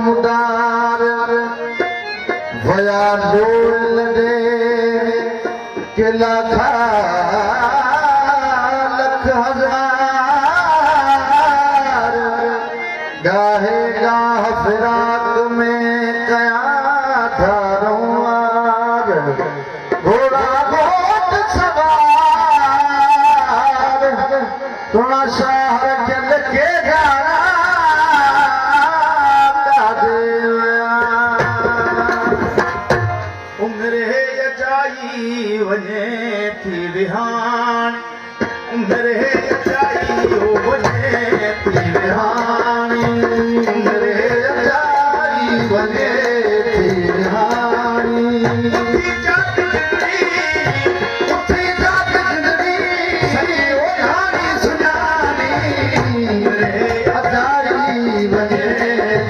मुदार भया डोल दे के लाखा लख हजार गाहे गाह फिराक में कया धारुआर घोड़ा बहुत सवार थोड़ा शहर चल के गाना उमरे अजाई वने थी विहान उमरे अजाई वने थी विहान उमरे अजाई वने थी विहान उठी जात जिंदगी सही ओ कहानी सुनानी उमरे अजाई वने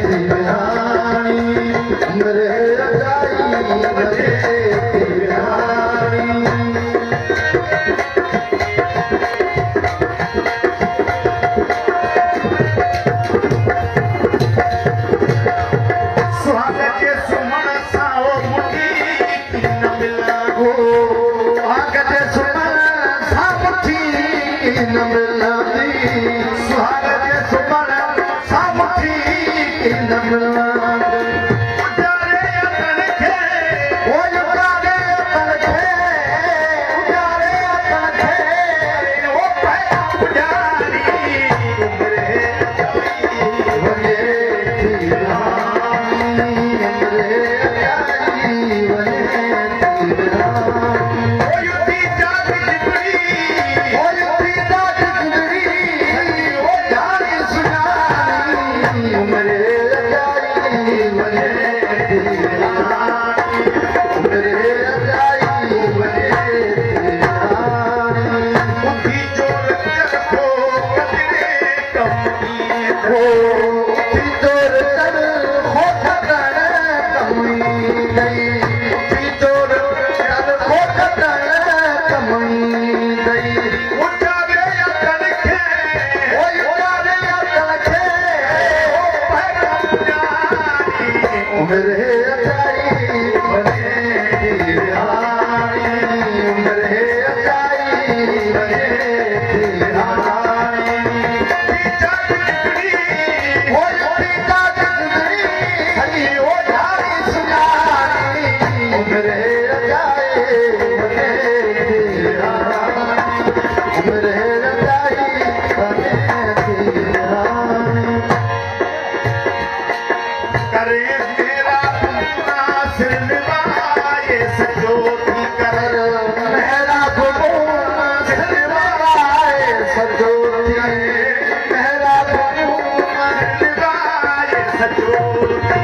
थी विहान उमरे अजाई वने थी विहान सुहाग के सुमन साओ मुठी न मिला आग जे सुमन सामुठी न मिलंदी सुहाग जे सुमन सामुठी न मिलंदी उजारे अतन खे ओ उजारे अतन खे उजारे अतन खे ओ पया उजारी उमरे वने थी विहानी उमरे अजाई वने थी विहानी ओ युती जात जिबड़ी ओ युती जात जिंदगी ओ जानी सुनानी उमरे अजाई वने थी विहानी उमरे अजाई वने थी विहानी उठी जोर जगो कतरे कमनी ओ उठी जोर कर खोट कर कमी नहीं उठी जोर कर खोट कर कमी नहीं उजारे अतन खे ओ उजारे अतन खे ओ पया उजारी उमरे अजाई वने थी विहानी उमरे अजाई वने थी विहानी जात जिबड़ी ओ युती जात जिंदगी हरी ओ जानी सुनानी उमरे अजाई वने थी विहानी उमरे अजाई वने थी विहानी करे मेरा नासिर निभाए सजोती कर मेरा गुनून सिलवाए सजोती मेरा गुनून निभाए सजोती